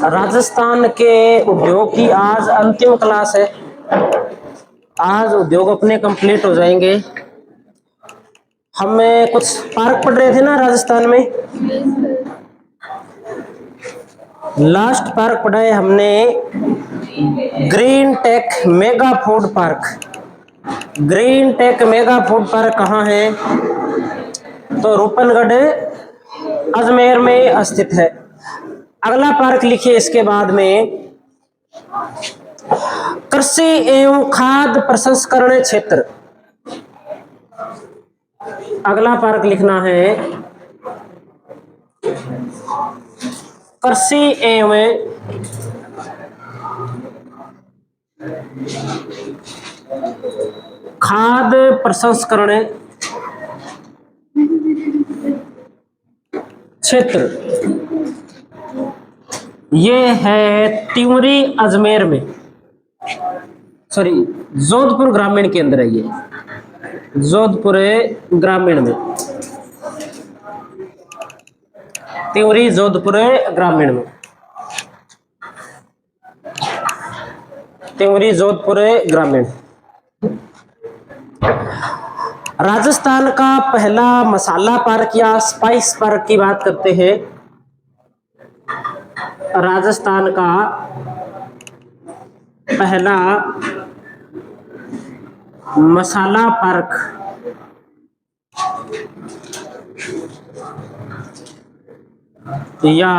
राजस्थान के उद्योग की आज अंतिम क्लास है। आज उद्योग अपने कंप्लीट हो जाएंगे। हमें कुछ पार्क पढ़ रहे थे ना राजस्थान में। लास्ट पार्क पढ़ा है हमने green tech mega food park. Green tech mega food park कहाँ है? तो रूपनगढ़ अजमेर में स्थित है। अगला पार्क लिखिए इसके बाद में, कृषि एवं खाद्य प्रसंस्करण क्षेत्र। अगला पार्क लिखना है कृषि एवं खाद्य प्रसंस्करण क्षेत्र। ये है तिवरी अजमेर में, सॉरी जोधपुर ग्रामीण के अंदर है। ये जोधपुर ग्रामीण में, तिवरी जोधपुर ग्रामीण में, तिवरी जोधपुर ग्रामीण। राजस्थान का पहला मसाला पार्क या स्पाइस पार्क की बात करते हैं। राजस्थान का पहला मसाला पार्क या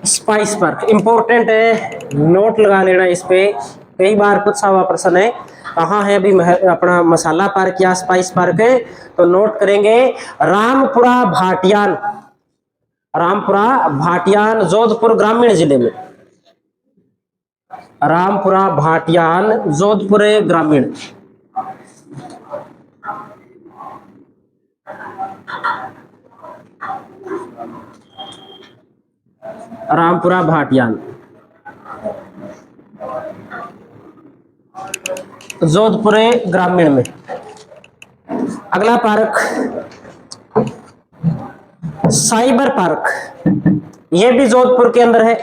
स्पाइस पार्क इंपॉर्टेंट है, नोट लगा लेना इस पे। कई बार पूछा हुआ प्रश्न है कहाँ है अभी अपना मसाला पार्क या स्पाइस पार्क है, तो नोट करेंगे रामपुरा भाटियान। रामपुरा भाटियान जोधपुर ग्रामीण जिले में। रामपुरा भाटियान जोधपुर ग्रामीण। रामपुरा भाटियान जोधपुर ग्रामीण में। अगला पार्क साइबर पार्क, यह भी जोधपुर के अंदर है।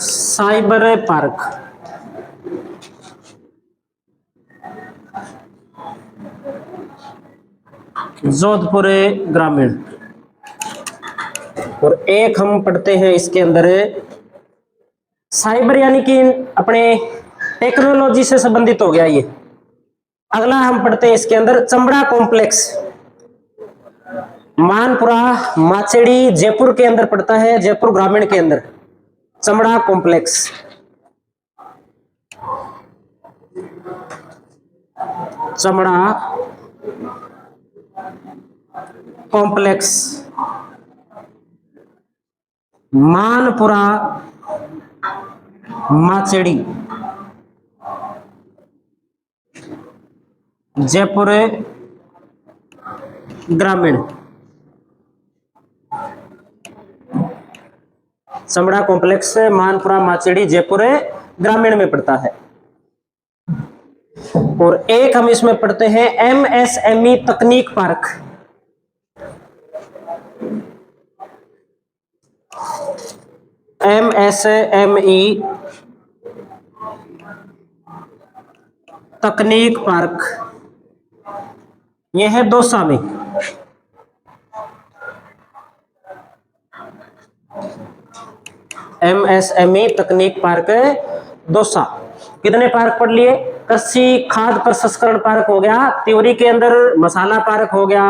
साइबर पार्क जोधपुर ग्रामीण। और एक हम पढ़ते हैं इसके अंदर साइबर यानी कि अपने टेक्नोलॉजी से संबंधित हो गया ये। अगला हम पढ़ते हैं इसके अंदर चमड़ा कॉम्प्लेक्स, मानपुरा माचेड़ी जयपुर के अंदर पड़ता है, जयपुर ग्रामीण के अंदर चमड़ा कॉम्प्लेक्स। चमड़ा कॉम्प्लेक्स मानपुरा माचेड़ी जयपुर ग्रामीण। चमड़ा कॉम्प्लेक्स मानपुरा माचेड़ी जयपुर ग्रामीण में पड़ता है। और एक हम इसमें पढ़ते हैं एमएसएमई तकनीक पार्क। एमएसएमई तकनीक पार्क, यह है दौसा में। एमएसएमई तकनीक पार्क दौसा। कितने पार्क पढ़ लिए? कृषि खाद्य प्रसंस्करण पार्क हो गया, तिवरी के अंदर मसाला पार्क हो गया,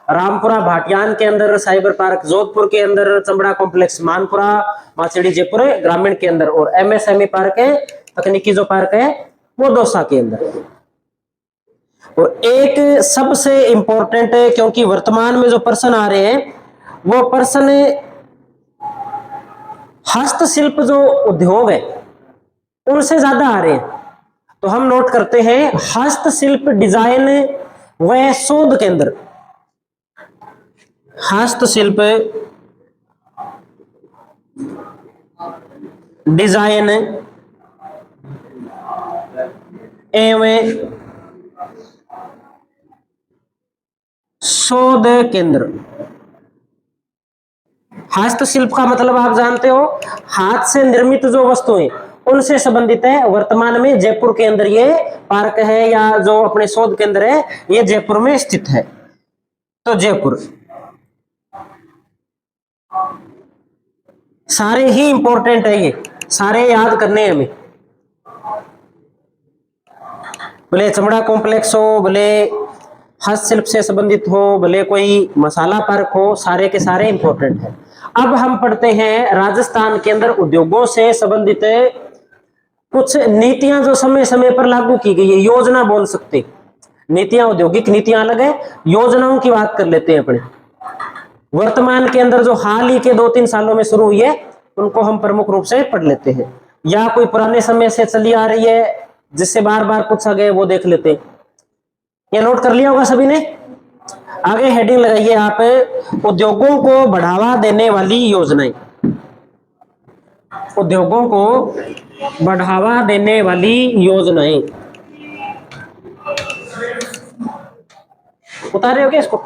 रामपुरा भाटियान के अंदर साइबर पार्क, जोधपुर के अंदर चमड़ा कॉम्प्लेक्स, मानपुरा माचेड़ी जयपुर ग्रामीण के अंदर, और एमएसएमई पार्क है तकनीकी जो पार्क है वो दौसा के अंदर। और एक सबसे इंपॉर्टेंट है, क्योंकि वर्तमान में जो प्रश्न आ रहे हैं वो प्रश्न हस्तशिल्प जो उद्योग है उनसे ज्यादा आ रहे हैं। तो हम नोट करते हैं हस्तशिल्प डिजाइन व शोध केंद्र। हस्तशिल्प डिजाइन एवं शोध केंद्र। हस्तशिल्प का मतलब आप जानते हो, हाथ से निर्मित जो वस्तुएं उनसे संबंधित है। वर्तमान में जयपुर के अंदर ये पार्क है, या जो अपने शोध केंद्र है ये जयपुर में स्थित है। तो जयपुर सारे ही इंपॉर्टेंट है, ये सारे याद करने हैं हमें। भले चमड़ा कॉम्प्लेक्स हो, भले हस्तशिल्प से संबंधित हो, भले कोई मसाला पार्क हो, सारे के सारे इंपॉर्टेंट है। अब हम पढ़ते हैं राजस्थान के अंदर उद्योगों से संबंधित कुछ नीतियां जो समय समय पर लागू की गई है, योजना बोल सकते। नीतियां, औद्योगिक नीतियां अलग है, योजनाओं की बात कर लेते हैं अपने। वर्तमान के अंदर जो हाल ही के 2-3 सालों में शुरू हुई है उनको हम प्रमुख रूप से पढ़ लेते हैं, या कोई पुराने समय से चली आ रही है जिससे बार बार पूछा गया वो देख लेते हैं। ये नोट कर लिया होगा सभी ने। आगे हेडिंग लगाइए आप, उद्योगों को बढ़ावा देने वाली योजनाएं। उद्योगों को बढ़ावा देने वाली योजनाएं, उतारे हो क्या इसको?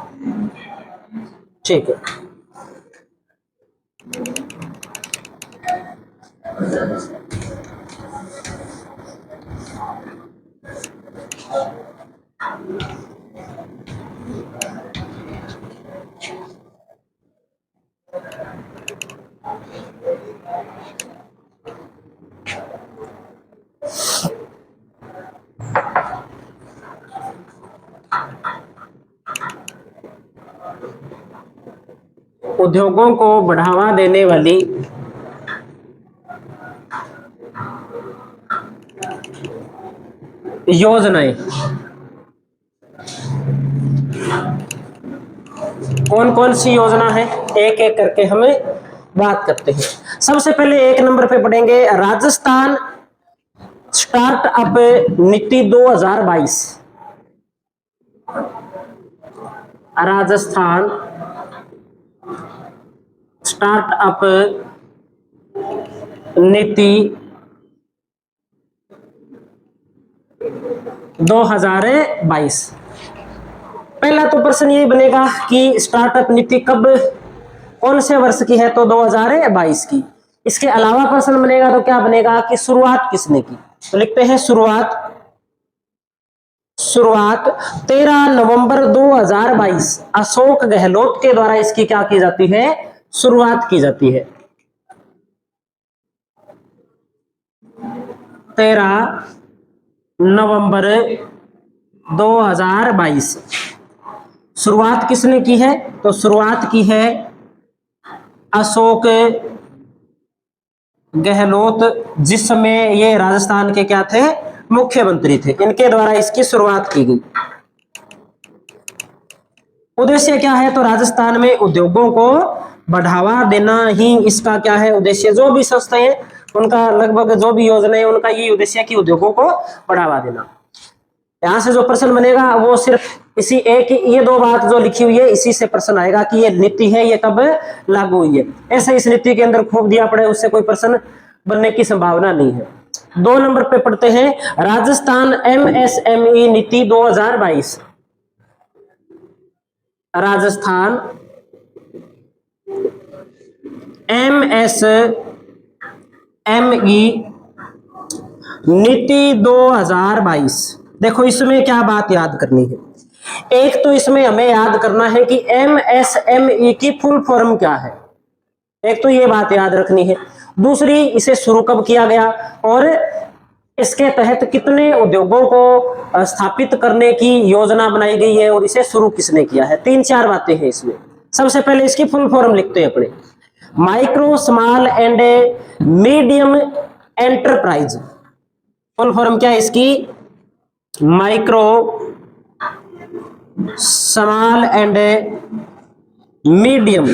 ठीक है। उद्योगों को बढ़ावा देने वाली योजनाएं कौन कौन सी योजना है, एक एक करके हमें बात करते हैं। सबसे पहले 1 नंबर पे पढ़ेंगे राजस्थान स्टार्टअप नीति 2022। राजस्थान स्टार्टअप नीति 2022। पहला तो प्रश्न ये बनेगा कि स्टार्टअप नीति कब, कौन से वर्ष की है? तो 2022 की। इसके अलावा प्रश्न बनेगा तो क्या बनेगा कि शुरुआत किसने की? तो लिखते हैं शुरुआत 13 नवंबर 2022 अशोक गहलोत के द्वारा इसकी क्या की जाती है? शुरुआत की जाती है। 13 नवंबर 2022 शुरुआत किसने की है? तो शुरुआत की है अशोक गहलोत, जिस समय ये राजस्थान के क्या थे? मुख्यमंत्री थे। इनके द्वारा इसकी शुरुआत की गई। उद्देश्य क्या है? तो राजस्थान में उद्योगों को बढ़ावा देना ही इसका क्या है? उद्देश्य। जो भी संस्थाएं हैं उनका लगभग, जो भी योजना है उनका ये उद्देश्य कि उद्योगों को बढ़ावा देना। यहां से जो प्रश्न बनेगा वो सिर्फ इसी एक, ये 2 बात जो लिखी हुई है इसी से प्रश्न आएगा कि ये नीति है ये कब लागू हुई है। ऐसे इस नीति के अंदर खूब दिया पड़े उससे कोई प्रश्न बनने की संभावना नहीं है। 2 नंबर पे पढ़ते हैं राजस्थान MSME नीति 2022। राजस्थान MSME नीति 2022। देखो इसमें क्या बात याद करनी है। एक तो इसमें हमें याद करना है कि MSME की फुल फॉर्म क्या है, एक तो ये बात याद रखनी है। दूसरी, इसे शुरू कब किया गया और इसके तहत कितने उद्योगों को स्थापित करने की योजना बनाई गई है और इसे शुरू किसने किया है। 3-4 बातें हैं इसमें। सबसे पहले इसकी फुल फॉर्म लिखते हैं अपने, micro small and medium enterprise. Full form क्या है इसकी? Micro small and medium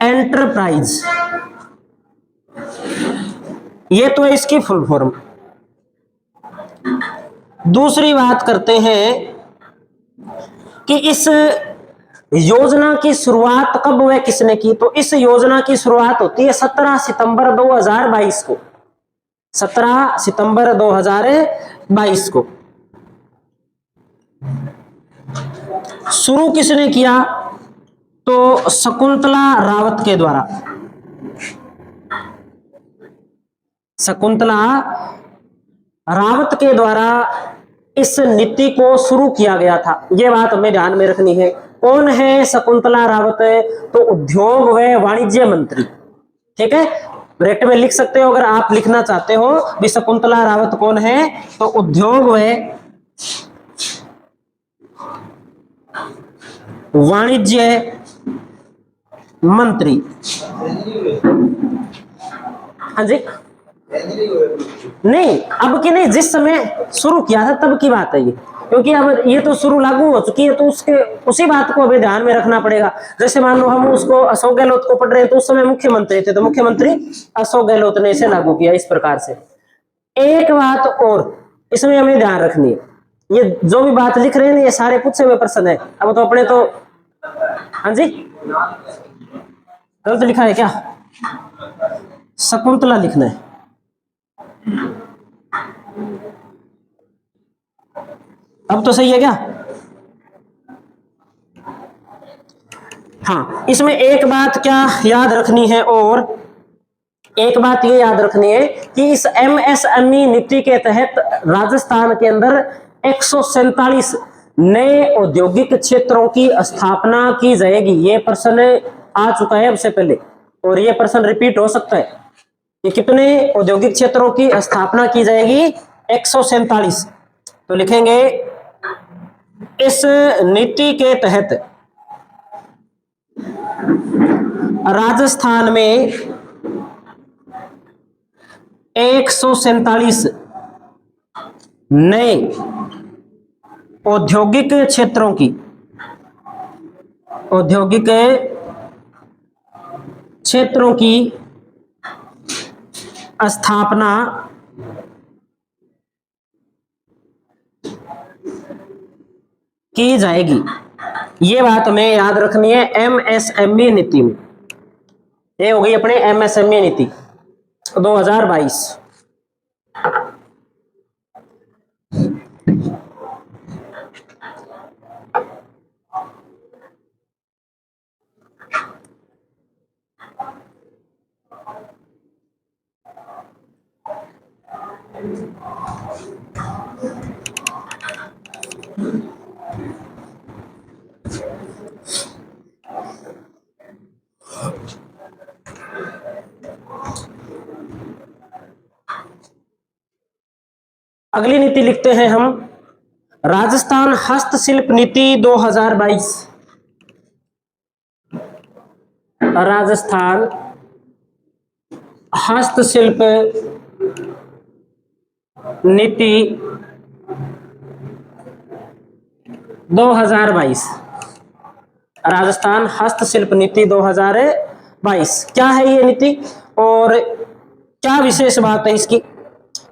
enterprise, ये तो है इसकी फुल फॉर्म। दूसरी बात करते हैं कि इस योजना की शुरुआत कब व किसने की। तो इस योजना की शुरुआत होती है 17 सितंबर 2022 को। 17 सितंबर 2022 को। शुरू किसने किया? तो शकुंतला रावत के द्वारा। शकुंतला रावत के द्वारा इस नीति को शुरू किया गया था। यह बात हमें ध्यान में रखनी है। कौन है शकुंतला रावत? तो उद्योग व वाणिज्य मंत्री। ठीक है, ब्रैकेट में लिख सकते हो अगर आप लिखना चाहते हो भी शकुंतला रावत कौन है, तो उद्योग व वाणिज्य मंत्री। हाँ जी, नहीं अब की नहीं, जिस समय शुरू किया था तब की बात है ये, क्योंकि अब ये तो शुरू लागू हो चुकी है, तो उसके उसी बात को अभी ध्यान में रखना पड़ेगा। जैसे मान लो हम उसको अशोक गहलोत को पढ़ रहे हैं, तो उस समय मुख्यमंत्री थे, तो मुख्यमंत्री अशोक गहलोत ने इसे लागू किया इस प्रकार से। एक बात और इसमें हमें ध्यान रखनी है, ये जो भी बात लिख रहे हैं ये सारे पूछे हुए प्रश्न है। अब तो अपने तो, हाँ जी गलत लिखा है क्या? शकुंतला लिखना है। अब तो सही है क्या? हाँ, इसमें एक बात क्या याद रखनी है, और एक बात ये याद रखनी है कि इस एमएसएमई नीति के तहत राजस्थान के अंदर 147 नए औद्योगिक क्षेत्रों की स्थापना की जाएगी। ये प्रश्न आ चुका है अब से पहले, और ये प्रश्न रिपीट हो सकता है कि कितने औद्योगिक क्षेत्रों की स्थापना की जाएगी? 147। तो लिखेंगे इस नीति के तहत राजस्थान में 147 नए औद्योगिक क्षेत्रों की स्थापना की जाएगी। ये बात हमें याद रखनी है एमएसएमई नीति में। ये हो गई अपने एमएसएमई नीति 2022। अगली नीति लिखते हैं हम, राजस्थान हस्तशिल्प नीति 2022। राजस्थान हस्तशिल्प नीति 2022। राजस्थान हस्तशिल्प नीति 2022 क्या है ये नीति और क्या विशेष बात है इसकी?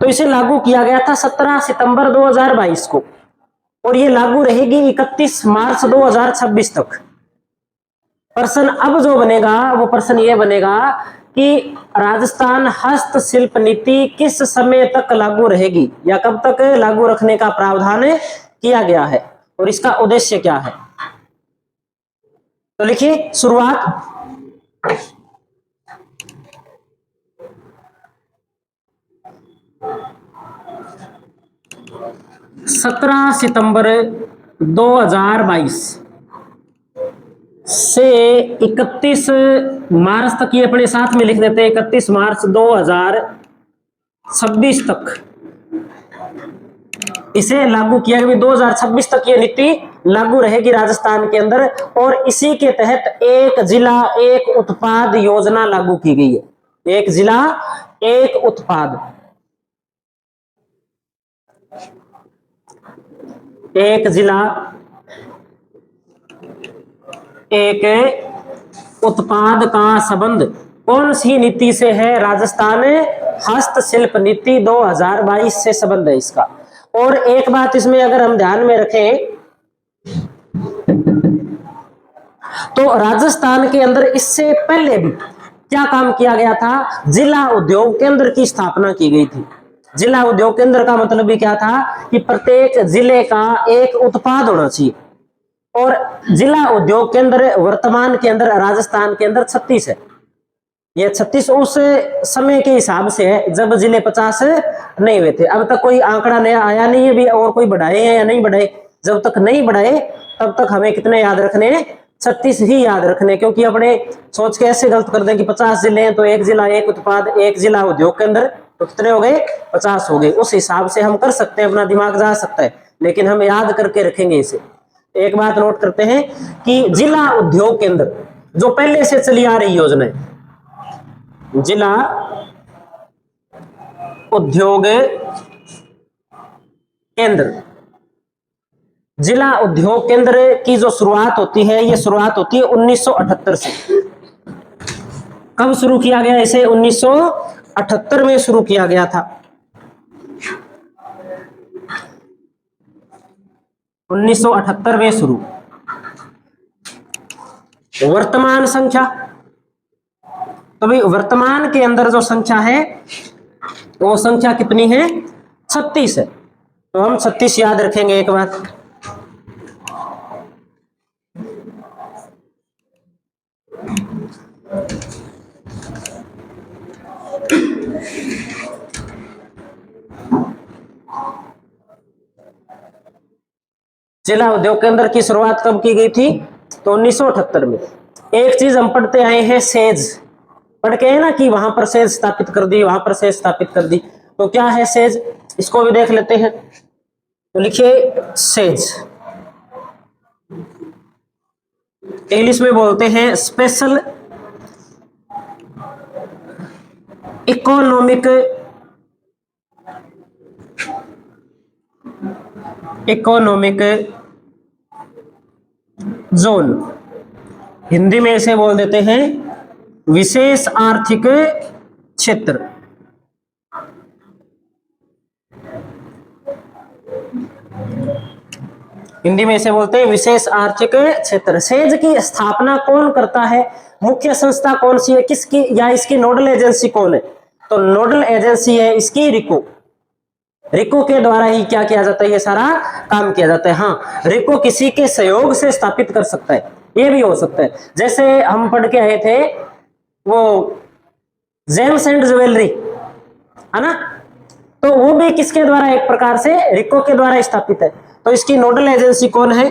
तो इसे लागू किया गया था 17 सितंबर 2022 को, और ये लागू रहेगी 31 मार्च 2026 तक। प्रश्न अब जो बनेगा वो प्रश्न ये बनेगा कि राजस्थान हस्तशिल्प नीति किस समय तक लागू रहेगी या कब तक लागू रखने का प्रावधान किया गया है और इसका उद्देश्य क्या है। तो लिखिए शुरुआत, 17 सितंबर 2022 से 31 मार्च तक, ये अपने साथ में लिख देते हैं 31 मार्च 2026 तक इसे लागू किया गया। 2026 तक ये नीति लागू रहेगी राजस्थान के अंदर, और इसी के तहत एक जिला एक उत्पाद योजना लागू की गई है। एक जिला एक उत्पाद, एक जिला एक उत्पाद का संबंध कौन सी नीति से है? राजस्थान हस्तशिल्प नीति 2022 से संबंध है इसका। और एक बात इसमें अगर हम ध्यान में रखें तो राजस्थान के अंदर इससे पहले भी क्या काम किया गया था? जिला उद्योग केंद्र की स्थापना की गई थी। जिला उद्योग केंद्र का मतलब भी क्या था कि प्रत्येक जिले का एक उत्पाद होना चाहिए। और जिला उद्योग केंद्र वर्तमान के अंदर राजस्थान के अंदर 36 है। ये 36 उस समय के हिसाब से है जब जिले 50 नहीं हुए थे। अब तक कोई आंकड़ा नया आया नहीं है भी, और कोई बढ़ाए हैं या नहीं बढ़ाए। जब तक नहीं बढ़ाए तब तक हमें कितने याद रखने? 36 ही याद रखने, क्योंकि अपने सोच के ऐसे गलत कर दें कि 50 जिले हैं तो एक जिला एक उत्पाद, एक जिला उद्योग के अंदर, तो कितने हो गए? 50 हो गए। उस हिसाब से हम कर सकते हैं, अपना दिमाग जा सकता है, लेकिन हम याद करके रखेंगे इसे। एक बात नोट करते हैं कि जिला उद्योग केंद्र जो पहले से चली आ रही योजना है, जिला उद्योग केंद्र, जिला उद्योग केंद्र की जो शुरुआत होती है, ये शुरुआत होती है 1978 से। कब शुरू किया गया इसे? 1978 में शुरू किया गया था। 1978 में शुरू। वर्तमान संख्या, तो भाई वर्तमान के अंदर जो संख्या है वो संख्या कितनी है? 36 है। तो हम 36 याद रखेंगे एक बार। जिला उद्योग केंद्र की शुरुआत कब की गई थी? तो 1978 में। एक चीज हम पढ़ते आए हैं, सेज पढ़ के है ना, कि वहां पर सेज स्थापित कर दी, वहां पर सेज स्थापित कर दी। तो क्या है सेज? इसको भी देख लेते हैं। तो लिखिए सेज, इंग्लिश में बोलते हैं स्पेशल इकोनॉमिक जोन। हिंदी में इसे बोल देते हैं विशेष आर्थिक क्षेत्र। हिंदी में इसे बोलते हैं विशेष आर्थिक क्षेत्र। सेज की स्थापना कौन करता है? मुख्य संस्था कौन सी है, किसकी, या इसकी नोडल एजेंसी कौन है? तो नोडल एजेंसी है इसकी रिको। रिको के द्वारा ही क्या किया जाता है? ये सारा काम किया जाता है। हाँ, रिको किसी के सहयोग से स्थापित कर सकता है, ये भी हो सकता है। जैसे हम पढ़ के आए थे वो जेम्स एंड ज्वेलरी, है ना, तो वो भी किसके द्वारा? एक प्रकार से रिको के द्वारा स्थापित है। तो इसकी नोडल एजेंसी कौन है?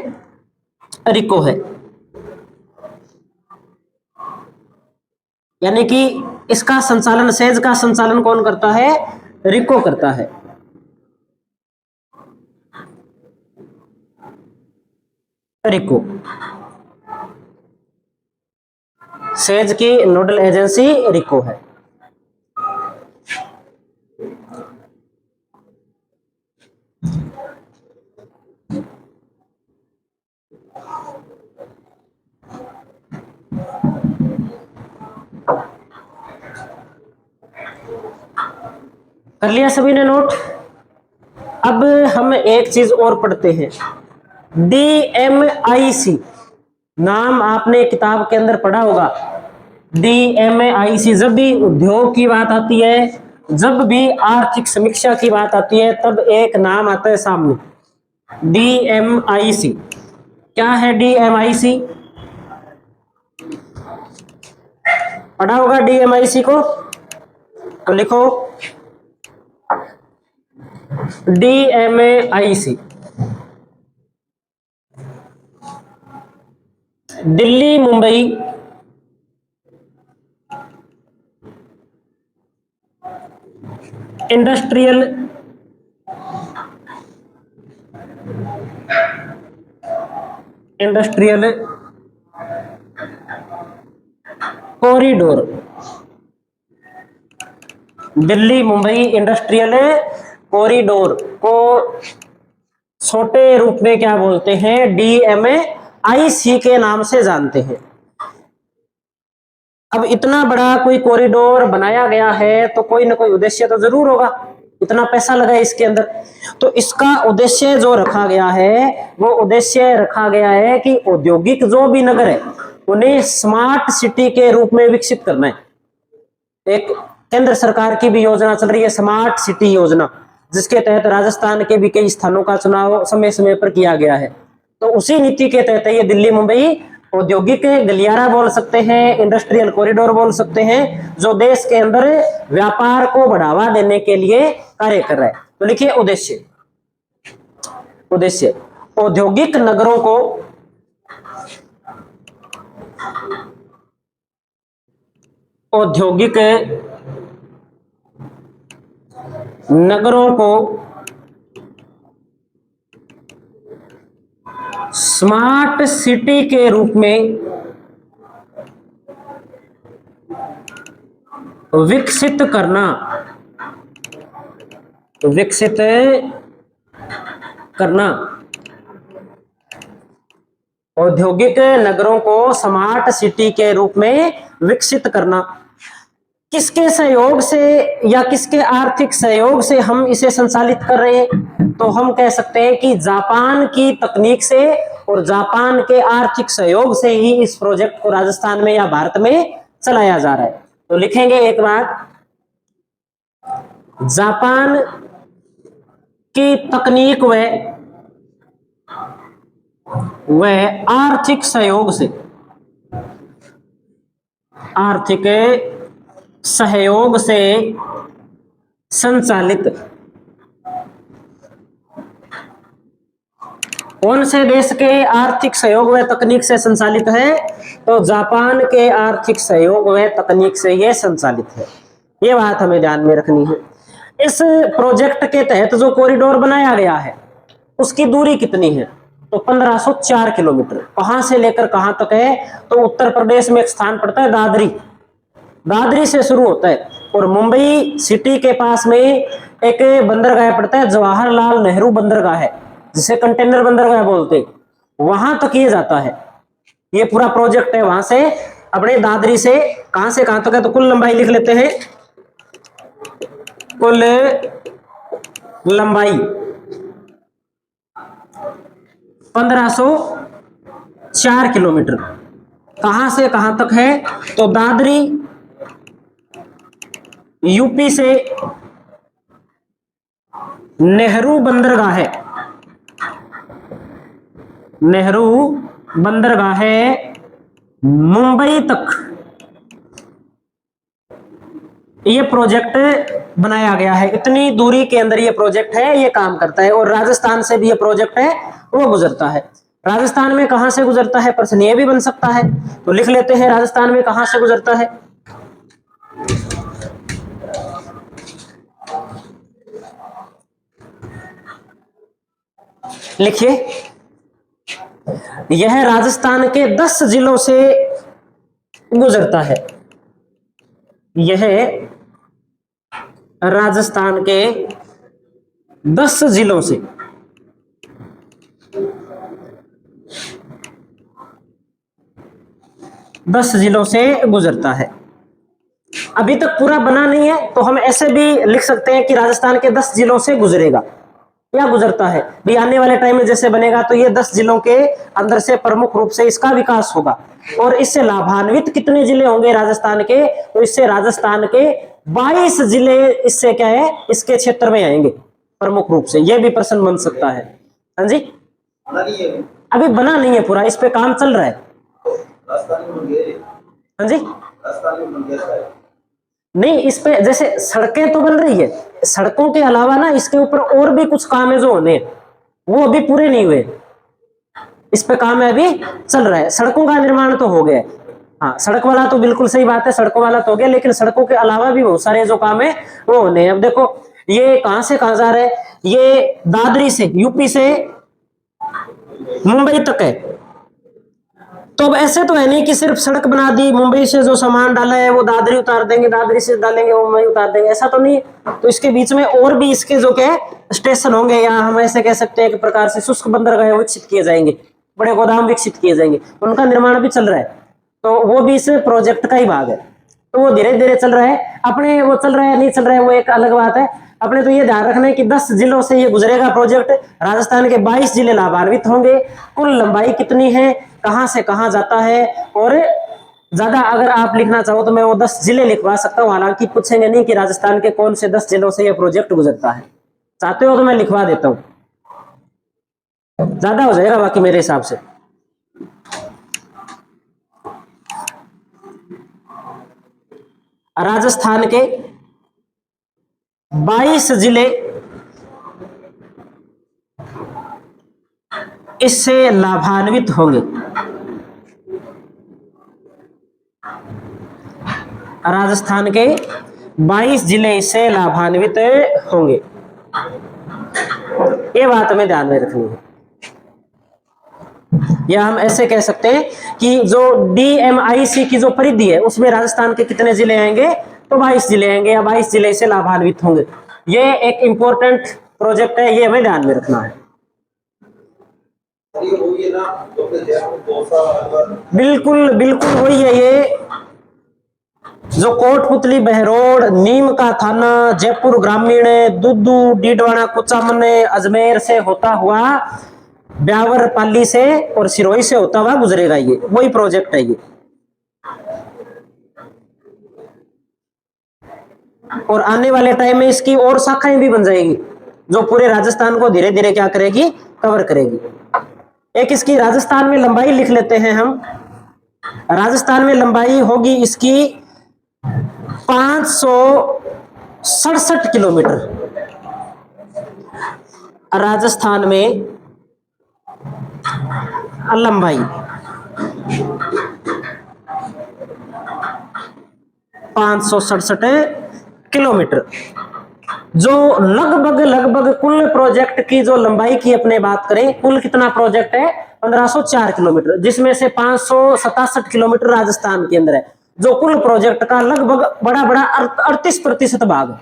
रिको है। यानी कि इसका संचालन, सेज का संचालन कौन करता है? रिको करता है। रिको, सेज की नोडल एजेंसी रिको है। कर लिया सभी ने नोट? अब हम एक चीज और पढ़ते हैं, DMIC। नाम आपने किताब के अंदर पढ़ा होगा। DMIC, जब भी उद्योग की बात आती है, जब भी आर्थिक समीक्षा की बात आती है, तब एक नाम आता है सामने, DMIC। क्या है DMIC? पढ़ा होगा DMIC को, तो लिखो DMIC। Delhi Mumbai industrial corridor. Delhi Mumbai industrial corridor को छोटे रूप में क्या बोलते हैं? DMIC के नाम से जानते हैं। अब इतना बड़ा कोई कॉरिडोर बनाया गया है तो कोई ना कोई उद्देश्य तो जरूर होगा, इतना पैसा लगा है इसके अंदर। तो इसका उद्देश्य जो रखा गया है, वो उद्देश्य रखा गया है कि औद्योगिक जो भी नगर है उन्हें स्मार्ट सिटी के रूप में विकसित करना है। एक केंद्र सरकार की भी योजना चल रही है स्मार्ट सिटी योजना, जिसके तहत राजस्थान के भी कई स्थानों का चुनाव समय समय पर किया गया है। तो उसी नीति के तहत ये दिल्ली मुंबई औद्योगिक गलियारा बोल सकते हैं, इंडस्ट्रियल कॉरिडोर बोल सकते हैं, जो देश के अंदर व्यापार को बढ़ावा देने के लिए कार्य कर रहा है। तो लिखिए उद्देश्य, उद्देश्य औद्योगिक नगरों को औद्योगिक नगरों को स्मार्ट सिटी के रूप में विकसित करना, विकसित करना, औद्योगिक नगरों को स्मार्ट सिटी के रूप में विकसित करना। किसके सहयोग से या किसके आर्थिक सहयोग से हम इसे संचालित कर रहे हैं? तो हम कह सकते हैं कि जापान की तकनीक से और जापान के आर्थिक सहयोग से ही इस प्रोजेक्ट को राजस्थान में या भारत में चलाया जा रहा है। तो लिखेंगे एक बात, जापान की तकनीक व आर्थिक सहयोग से, आर्थिक सहयोग से संचालित कौन से देश के आर्थिक सहयोग व तकनीक से संचालित है? तो जापान के आर्थिक सहयोग व तकनीक से यह संचालित है। यह बात हमें ध्यान में रखनी है। इस प्रोजेक्ट के तहत जो कॉरिडोर बनाया गया है उसकी दूरी कितनी है? तो 1504 किलोमीटर। कहां से लेकर कहां तक है? तो उत्तर प्रदेश में एक स्थान पड़ता है दादरी, दादरी से शुरू होता है और मुंबई सिटी के पास में एक बंदरगाह पड़ता है, जवाहरलाल नेहरू बंदरगाह है, जिसे कंटेनर बंदरगाह बोलते हैं, वहां तक ये जाता है। ये पूरा प्रोजेक्ट है वहां से अपने दादरी से कहां तक है? तो कुल लंबाई लिख लेते हैं, कुल लंबाई 1504 किलोमीटर। कहां से कहां तक है? तो दादरी यूपी से नेहरू बंदरगाह है, नेहरू बंदरगाह है मुंबई तक ये प्रोजेक्ट बनाया गया है। इतनी दूरी के अंदर ये प्रोजेक्ट है, ये काम करता है। और राजस्थान से भी ये प्रोजेक्ट है वो गुजरता है। राजस्थान में कहां से गुजरता है? प्रश्न ये भी बन सकता है, तो लिख लेते हैं राजस्थान में कहां से गुजरता है। लिखिए, यह राजस्थान के 10 जिलों से गुजरता है। यह राजस्थान के 10 जिलों से गुजरता है। अभी तक पूरा बना नहीं है, तो हम ऐसे भी लिख सकते हैं कि राजस्थान के 10 जिलों से गुजरेगा या गुजरता है। भी आने वाले टाइम में जैसे बनेगा तो ये 10 जिलों के अंदर से प्रमुख रूप से इसका विकास होगा। और इससे लाभान्वित कितने जिले होंगे राजस्थान के? तो इससे राजस्थान के 22 जिले इससे क्या है, इसके क्षेत्र में आएंगे प्रमुख रूप से। यह भी प्रश्न बन सकता है। हाँ जी, अभी बना नहीं है पूरा, इस पे काम चल रहा है। हाँ जी, नहीं, इस पे जैसे सड़कें तो बन रही है, सड़कों के अलावा ना इसके ऊपर और भी कुछ काम है जो होने हैं, वो अभी पूरे नहीं हुए। इस पे काम है, अभी चल रहा है। सड़कों का निर्माण तो हो गया, हाँ, सड़क वाला तो बिल्कुल सही बात है, सड़कों वाला तो हो गया, लेकिन सड़कों के अलावा भी बहुत सारे जो काम है वो होने हैं। अब देखो ये कहां से कहां जा रहा है? ये दादरी से, यूपी से मुंबई तक है। तो अब ऐसे तो है नहीं कि सिर्फ सड़क बना दी, मुंबई से जो सामान डाला है वो दादरी उतार देंगे, दादरी से डालेंगे वो मुंबई उतार देंगे, ऐसा तो नहीं। तो इसके बीच में और भी इसके जो क्या स्टेशन होंगे, या हम ऐसे कह सकते हैं कि प्रकार से शुष्क बंदरगाह विकसित किए जाएंगे, बड़े गोदाम विकसित किए जाएंगे, उनका निर्माण भी चल रहा है। तो वो भी इस प्रोजेक्ट का ही भाग है। तो वो धीरे धीरे चल रहा है। अपने वो चल रहा है नहीं चल रहा है वो एक अलग बात है। अपने तो ये ध्यान रखना है कि 10 जिलों से ये गुजरेगा प्रोजेक्ट। राजस्थान के 22 जिले लाभान्वित होंगे। कुल लंबाई कितनी है, कहां से कहां जाता है, और ज्यादा अगर आप लिखना चाहो तो मैं वो 10 जिले लिखवा सकता हूँ, हालांकि पूछेंगे नहीं कि राजस्थान के कौन से 10 जिलों से ये प्रोजेक्ट गुजरता है। चाहते हो तो मैं लिखवा देता हूँ, ज्यादा हो जाएगा बाकी मेरे हिसाब से। राजस्थान के 22 जिले इससे लाभान्वित होंगे। राजस्थान के 22 जिले इससे लाभान्वित होंगे, ये बात हमें ध्यान में रखनी है। या हम ऐसे कह सकते हैं कि जो DMIC की जो परिधि है उसमें राजस्थान के कितने जिले आएंगे, तो 22 जिले आएंगे या 22 जिले से लाभान्वित होंगे। ये एक इंपॉर्टेंट प्रोजेक्ट है, ये हमें ध्यान में रखना है। बिल्कुल बिल्कुल वही है ये, जो कोटपुतली, बहरोड, नीम का थाना, जयपुर ग्रामीण, दुद्दू, डीडवाना, कुचामन, अजमेर से होता हुआ ब्यावर पाली से और सिरोही से होता हुआ गुजरेगा, ये वही प्रोजेक्ट है ये। और आने वाले टाइम में इसकी और शाखाएं भी बन जाएगी, जो पूरे राजस्थान को धीरे धीरे क्या करेगी, कवर करेगी। एक इसकी राजस्थान में लंबाई लिख लेते हैं हम। राजस्थान में लंबाई होगी इसकी 567 किलोमीटर। राजस्थान में लंबाई 567 किलोमीटर, जो लगभग कुल प्रोजेक्ट की जो लंबाई की अपने बात करें, कुल कितना प्रोजेक्ट है, 1504 किलोमीटर, जिसमें से 567 किलोमीटर राजस्थान के अंदर है, जो कुल प्रोजेक्ट का लगभग बड़ा 38% भाग है।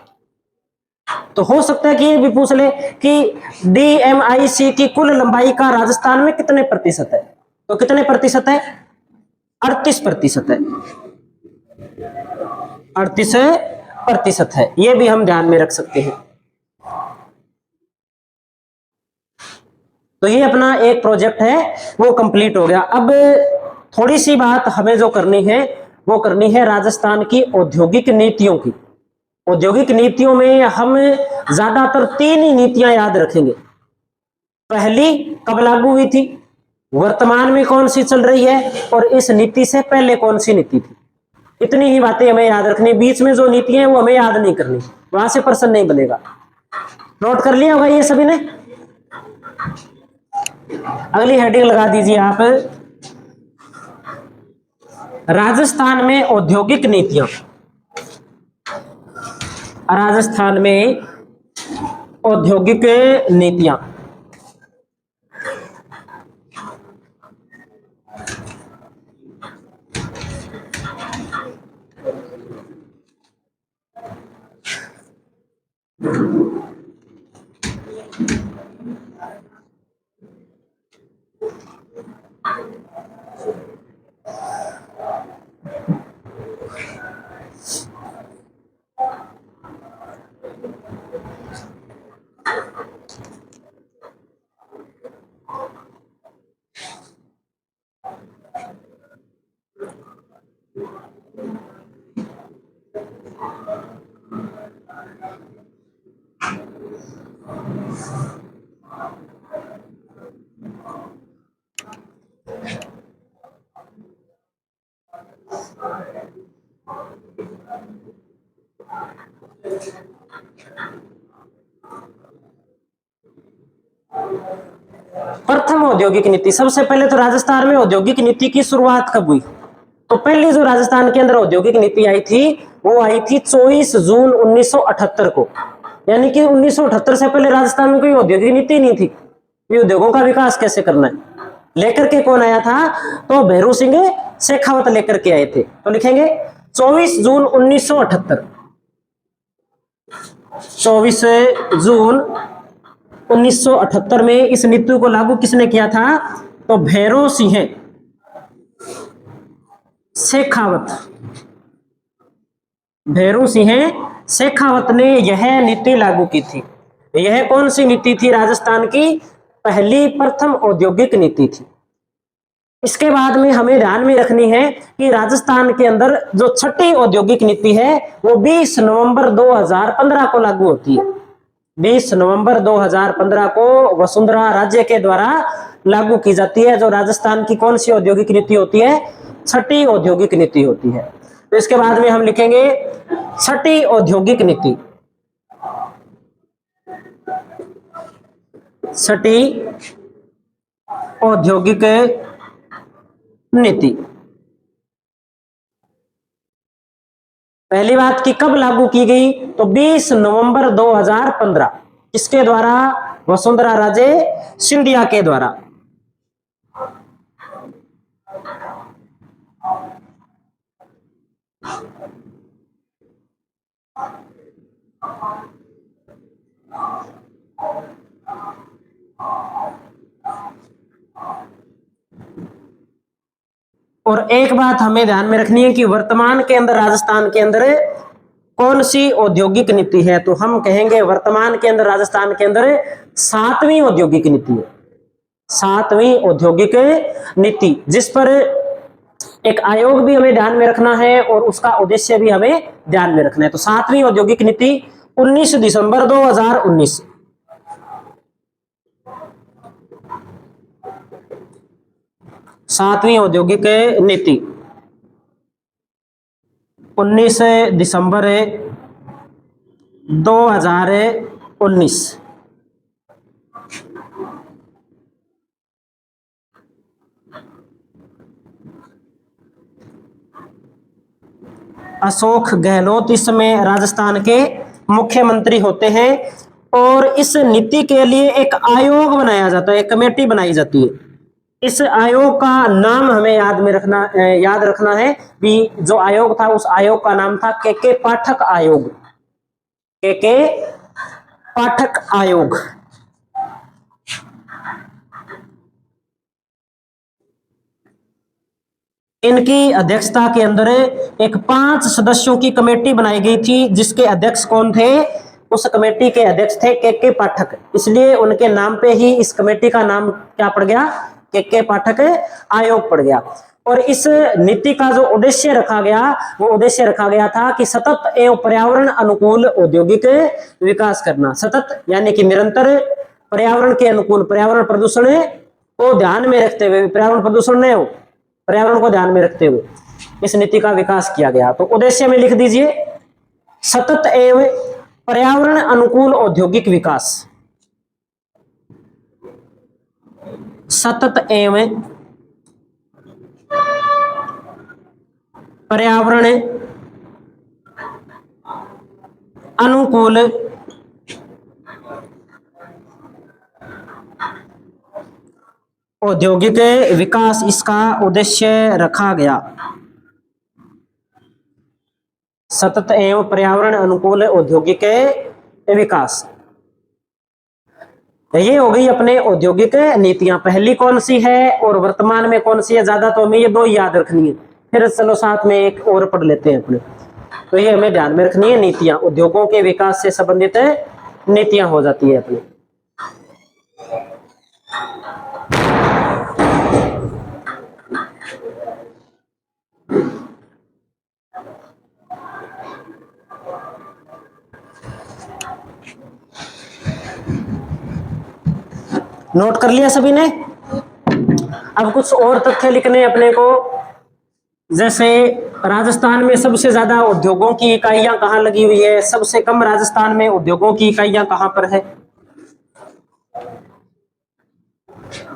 तो हो सकता है कि ये भी पूछ ले कि DMIC की कुल लंबाई का राजस्थान में कितने प्रतिशत है, तो कितने प्रतिशत है, 38% है, 38% है। ये भी हम ध्यान में रख सकते हैं। तो ये अपना एक प्रोजेक्ट है वो कंप्लीट हो गया। अब थोड़ी सी बात हमें जो करनी है वो करनी है राजस्थान की औद्योगिक नीतियों की। औद्योगिक नीतियों में हम ज्यादातर 3 ही नीतियां याद रखेंगे। पहली कब लागू हुई थी, वर्तमान में कौन सी चल रही है, और इस नीति से पहले कौन सी नीति थी। इतनी ही बातें हमें याद रखनी, बीच में जो नीतियां हैं वो हमें याद नहीं करनी, वहां से प्रश्न नहीं बनेगा। नोट कर लिया होगा ये सभी ने। अगली हेडिंग लगा दीजिए आप, राजस्थान में औद्योगिक नीतियां। राजस्थान में औद्योगिक नीतियां। प्रथम औद्योगिक नीति, सबसे पहले तो राजस्थान में औद्योगिक नीति की शुरुआत कब हुई, तो पहली जो राजस्थान के अंदर औद्योगिक नीति आई थी वो आई थी 24 जून 1978 को। यानी कि 1978 से पहले राजस्थान में कोई औद्योगिक नीति नहीं थी। ये उद्योगों का विकास कैसे करना है, लेकर के कौन आया था, तो भैरू सिंह शेखावत लेकर के आए थे। तो लिखेंगे 24 जून 1978। 24 जून 1978 में इस नीति को लागू किसने किया था, तो भैरू सिंह शेखावत। भैरू सिंह शेखावत ने यह नीति लागू की थी। यह कौन सी नीति थी, राजस्थान की पहली प्रथम औद्योगिक नीति थी। इसके बाद में हमें ध्यान में रखनी है कि राजस्थान के अंदर जो छठी औद्योगिक नीति है वो 20 नवंबर 2015 को लागू होती है। 20 नवंबर 2015 को वसुंधरा राज्य के द्वारा लागू की जाती है। जो राजस्थान की कौन सी औद्योगिक नीति होती है? छठी औद्योगिक नीति होती है। तो इसके बाद में हम लिखेंगे छठी औद्योगिक नीति। छठी औद्योगिक नीति पहली बात की कब लागू की गई? तो 20 नवंबर 2015। किसके द्वारा? वसुंधरा राजे सिंधिया के द्वारा। और एक बात हमें ध्यान में रखनी है कि वर्तमान के अंदर राजस्थान के अंदर कौन सी औद्योगिक नीति है? तो हम कहेंगे वर्तमान के अंदर राजस्थान के अंदर 7वीं औद्योगिक नीति है। 7वीं औद्योगिक नीति, जिस पर एक आयोग भी हमें ध्यान में रखना है और उसका उद्देश्य भी हमें ध्यान में रखना है। तो 7वीं औद्योगिक नीति 19 दिसंबर 2019। 7वीं औद्योगिक नीति 19 दिसंबर 2019। अशोक गहलोत इस समय राजस्थान के मुख्यमंत्री होते हैं और इस नीति के लिए एक आयोग बनाया जाता है, एक कमेटी बनाई जाती है। इस आयोग का नाम हमें याद रखना है भी। जो आयोग था उस आयोग का नाम था के पाठक आयोग। के पाठक आयोग। इनकी अध्यक्षता के अंदर एक 5 सदस्यों की कमेटी बनाई गई थी, जिसके अध्यक्ष कौन थे? उस कमेटी के अध्यक्ष थे के पाठक। इसलिए उनके नाम पे ही इस कमेटी का नाम क्या पड़ गया? के पाठक आयोग पड़ गया। और इस नीति का जो उद्देश्य रखा गया वो उद्देश्य रखा गया था कि सतत एवं पर्यावरण अनुकूल औद्योगिक विकास करना। सतत यानी कि निरंतर, पर्यावरण के अनुकूल, पर्यावरण प्रदूषण को ध्यान में रखते हुए, पर्यावरण प्रदूषण नहीं हो, पर्यावरण को ध्यान में रखते हुए इस नीति का विकास किया गया। तो उद्देश्य में लिख दीजिए सतत एवं पर्यावरण अनुकूल औद्योगिक विकास। सतत एवं पर्यावरण अनुकूल औद्योगिक विकास इसका उद्देश्य रखा गया। सतत एवं पर्यावरण अनुकूल औद्योगिक विकास। ये हो गई अपने औद्योगिक नीतियां। पहली कौन सी है और वर्तमान में कौन सी है? ज्यादा तो हमें ये 2 याद रखनी है, फिर चलो साथ में एक और पढ़ लेते हैं अपने। तो ये हमें ध्यान में रखनी है, नीतियां, उद्योगों के विकास से संबंधित नीतियां हो जाती है अपनी। नोट कर लिया सभी ने? अब कुछ और तथ्य लिखने अपने को। जैसे राजस्थान में सबसे ज्यादा उद्योगों की इकाइयां कहाँ लगी हुई है? सबसे कम राजस्थान में उद्योगों की इकाइयां कहाँ पर है?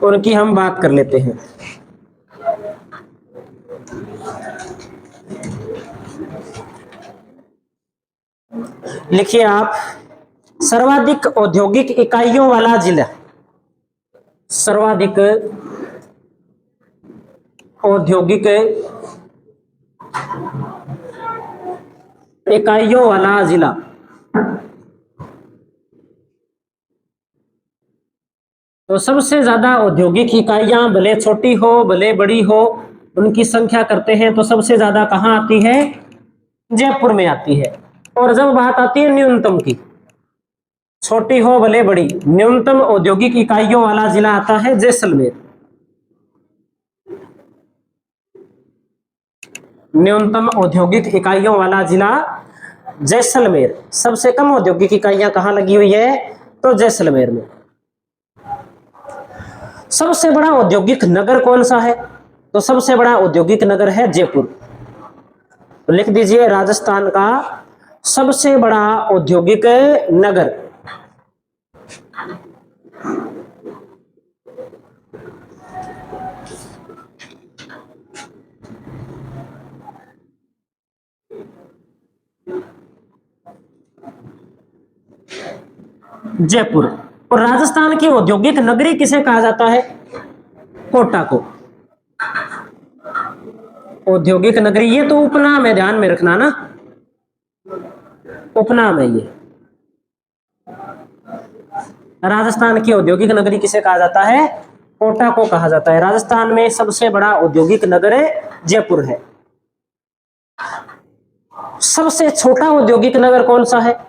उनकी हम बात कर लेते हैं। लिखिए आप, सर्वाधिक औद्योगिक इकाइयों वाला जिला, सर्वाधिक औद्योगिक इकाइयों वाला जिला। तो सबसे ज्यादा औद्योगिक इकाइयां भले छोटी हो भले बड़ी हो, उनकी संख्या करते हैं तो सबसे ज्यादा कहां आती है? जयपुर में आती है। और जब बात आती है न्यूनतम की, छोटी हो भले बड़ी, न्यूनतम औद्योगिक इकाइयों वाला जिला आता है जैसलमेर। न्यूनतम औद्योगिक इकाइयों वाला जिला जैसलमेर। सबसे कम औद्योगिक इकाइयां कहां लगी हुई है? तो जैसलमेर में। सबसे बड़ा औद्योगिक नगर कौन सा है? तो सबसे बड़ा औद्योगिक नगर है जयपुर। तो लिख दीजिए राजस्थान का सबसे बड़ा औद्योगिक नगर। जयपुर। और राजस्थान की औद्योगिक नगरी किसे कहा जाता है? कोटा को। औद्योगिक नगरी, ये तो उपनाम है, ध्यान में रखना ना, उपनाम है ये। राजस्थान की औद्योगिक नगरी किसे कहा जाता है? कोटा को कहा जाता है। राजस्थान में सबसे बड़ा औद्योगिक नगर जयपुर है। सबसे छोटा औद्योगिक नगर कौन सा है?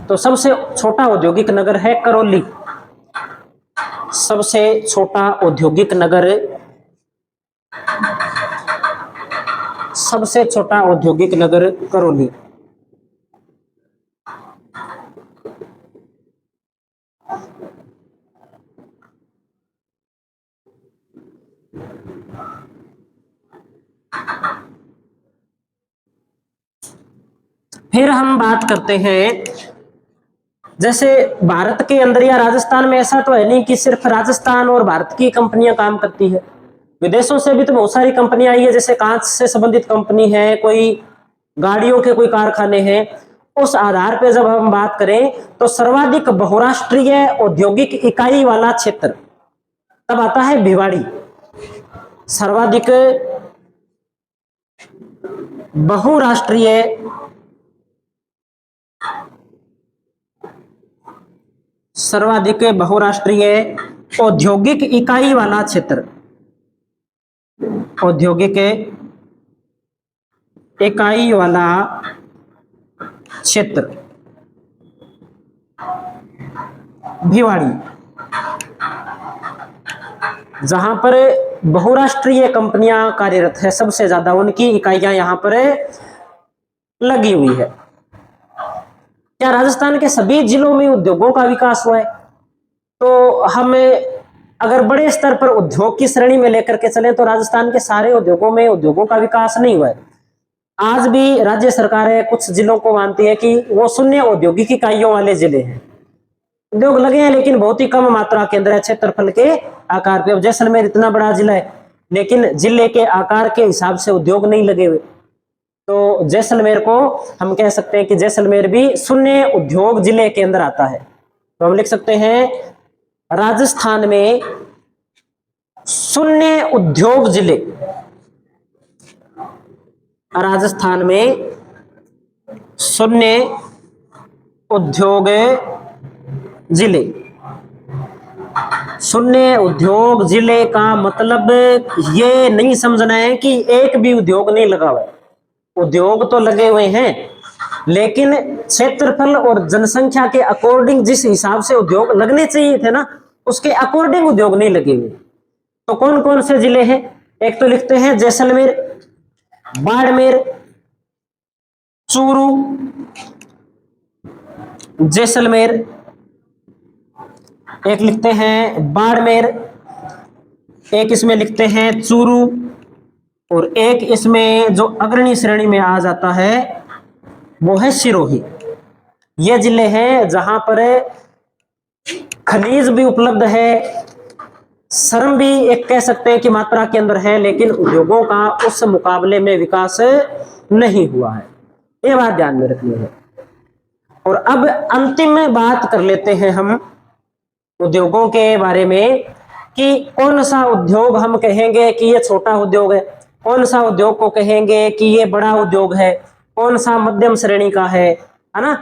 तो सबसे छोटा औद्योगिक नगर है करौली। सबसे छोटा औद्योगिक नगर, सबसे छोटा औद्योगिक नगर करौली। फिर हम बात करते हैं, जैसे भारत के अंदर या राजस्थान में ऐसा तो है नहीं कि सिर्फ राजस्थान और भारत की कंपनियां काम करती है, विदेशों से भी तो बहुत सारी कंपनियां आई है। जैसे कांच से संबंधित कंपनी है, कोई गाड़ियों के कोई कारखाने हैं। उस आधार पर जब हम बात करें तो सर्वाधिक बहुराष्ट्रीय औद्योगिक इकाई वाला क्षेत्र तब आता है भिवाड़ी। सर्वाधिक बहुराष्ट्रीय सर्वाधिक बहुराष्ट्रीय औद्योगिक इकाई वाला क्षेत्र, औद्योगिक इकाई वाला क्षेत्र भिवाड़ी। जहां पर बहुराष्ट्रीय कंपनियां कार्यरत है, सबसे ज्यादा उनकी इकाइयां यहां पर लगी हुई है। क्या राजस्थान के सभी जिलों में उद्योगों का विकास हुआ है? तो हम अगर बड़े स्तर पर उद्योग की श्रेणी में लेकर के चलें तो राजस्थान के सारे उद्योगों में उद्योगों का विकास नहीं हुआ है। आज भी राज्य सरकारें कुछ जिलों को मानती है कि वो शून्य औद्योगिक इकाइयों वाले जिले हैं। उद्योग लगे हैं लेकिन बहुत ही कम मात्रा के अंदर है, क्षेत्रफल के आकार पे। अब जैसलमेर इतना बड़ा जिला है लेकिन जिले के आकार के हिसाब से उद्योग नहीं लगे हुए, तो जैसलमेर को हम कह सकते हैं कि जैसलमेर भी शून्य उद्योग जिले के अंदर आता है। तो हम लिख सकते हैं राजस्थान में शून्य उद्योग जिले, राजस्थान में शून्य उद्योग जिले। शून्य उद्योग जिले का मतलब ये नहीं समझना है कि एक भी उद्योग नहीं लगा हुआ है। उद्योग तो लगे हुए हैं लेकिन क्षेत्रफल और जनसंख्या के अकॉर्डिंग जिस हिसाब से उद्योग लगने चाहिए थे ना, उसके अकॉर्डिंग उद्योग नहीं लगे हुए। तो कौन कौन से जिले हैं? एक तो लिखते हैं जैसलमेर, बाड़मेर, चूरू, जैसलमेर, एक लिखते हैं बाड़मेर, एक इसमें लिखते हैं चूरू, और एक इसमें जो अग्रणी श्रेणी में आ जाता है वो है सिरोही। ये जिले हैं जहां पर खनिज भी उपलब्ध है, श्रम भी एक कह सकते हैं कि मात्रा के अंदर है, लेकिन उद्योगों का उस मुकाबले में विकास नहीं हुआ है। ये बात ध्यान में रखनी है। और अब अंतिम में बात कर लेते हैं हम उद्योगों के बारे में कि कौन सा उद्योग हम कहेंगे कि ये छोटा उद्योग है, कौन सा उद्योग को कहेंगे कि ये बड़ा उद्योग है, कौन सा मध्यम श्रेणी का है ना।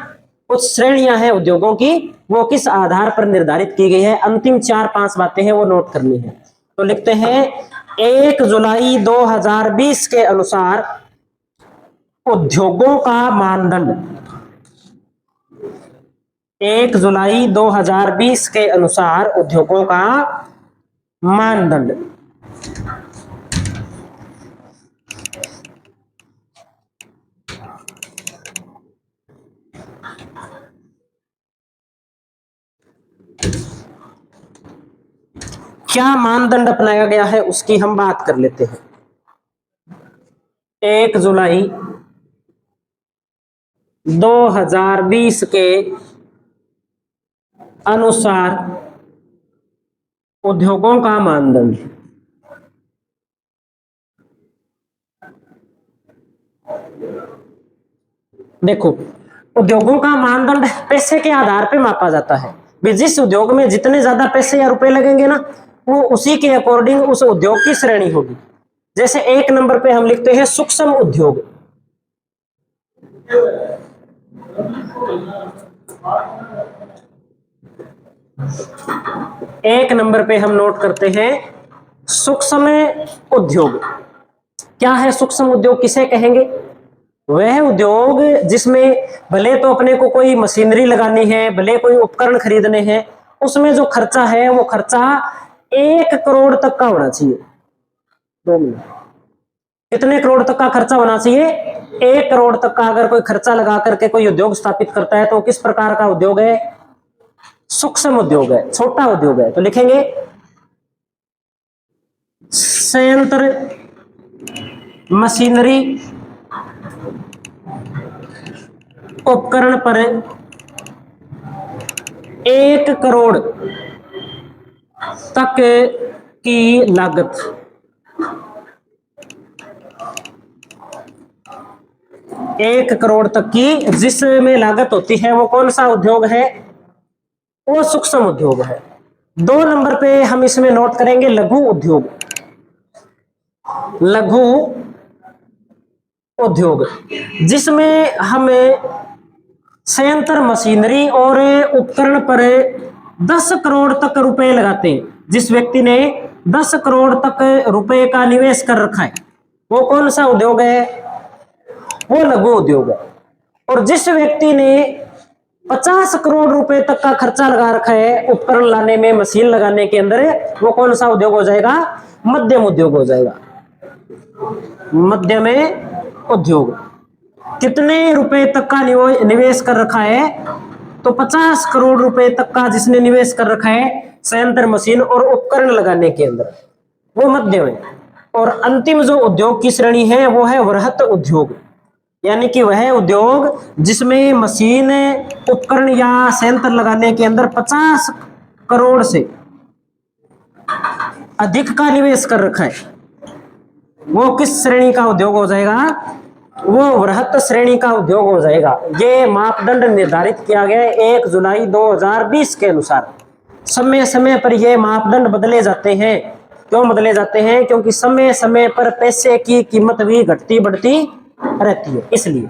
कुछ श्रेणियां हैं उद्योगों की, वो किस आधार पर निर्धारित की गई है, अंतिम 4-5 बातें हैं वो नोट करनी है। तो लिखते हैं 1 जुलाई 2020 के अनुसार उद्योगों का मानदंड, 1 जुलाई 2020 के अनुसार उद्योगों का मानदंड। क्या मानदंड अपनाया गया है उसकी हम बात कर लेते हैं। 1 जुलाई 2020 के अनुसार उद्योगों का मानदंड। देखो, उद्योगों का मानदंड पैसे के आधार पे मापा जाता है। जिस उद्योग में जितने ज्यादा पैसे या रुपए लगेंगे ना, वो उसी के अकॉर्डिंग उस उद्योग की श्रेणी होगी। जैसे 1 नंबर पे हम लिखते हैं सूक्ष्म उद्योग। एक नंबर पे हम नोट करते हैं सूक्ष्म उद्योग। क्या है सूक्ष्म उद्योग, किसे कहेंगे? वह उद्योग जिसमें भले तो अपने को कोई मशीनरी लगानी है, भले कोई उपकरण खरीदने हैं, उसमें जो खर्चा है वो खर्चा 1 करोड़ तक का होना चाहिए। 2 मिनट, कितने करोड़ तक का खर्चा होना चाहिए? 1 करोड़ तक का अगर कोई खर्चा लगा करके कोई उद्योग स्थापित करता है तो किस प्रकार का उद्योग है? सूक्ष्म उद्योग है, छोटा उद्योग है। तो लिखेंगे संयंत्र, मशीनरी, उपकरण पर 1 करोड़ तक की लागत। 1 करोड़ तक की जिसमें लागत होती है वो कौन सा उद्योग है? वो सूक्ष्म उद्योग है। 2 नंबर पे हम इसमें नोट करेंगे लघु उद्योग। लघु उद्योग जिसमें हमें संयंत्र, मशीनरी और उपकरण पर 10 करोड़ तक रुपए लगाते हैं। जिस व्यक्ति ने 10 करोड़ तक रुपए का निवेश कर रखा है वो कौन सा उद्योग है? वो लघु उद्योग है। और जिस व्यक्ति ने 50 करोड़ रुपए तक का खर्चा लगा रखा है उपकरण लाने में, मशीन लगाने के अंदर, वो कौन सा उद्योग हो जाएगा? मध्यम उद्योग हो जाएगा। मध्यम उद्योग कितने रुपए तक का निवेश कर रखा है? तो 50 करोड़ रुपए तक का जिसने निवेश कर रखा है संयंत्र, मशीन और उपकरण लगाने के अंदर, वो मध्यम है। और अंतिम जो उद्योग की श्रेणी है वो है वृहत उद्योग, यानी कि वह उद्योग जिसमें मशीन, उपकरण या संयंत्र लगाने के अंदर 50 करोड़ से अधिक का निवेश कर रखा है। वो किस श्रेणी का उद्योग हो जाएगा? वो वृहत श्रेणी का उद्योग हो जाएगा। ये मापदंड निर्धारित किया गया है 1 जुलाई 2020 के अनुसार। समय समय पर ये मापदंड बदले जाते हैं। क्यों बदले जाते हैं? क्योंकि समय समय पर पैसे की कीमत भी घटती बढ़ती रहती है, इसलिए।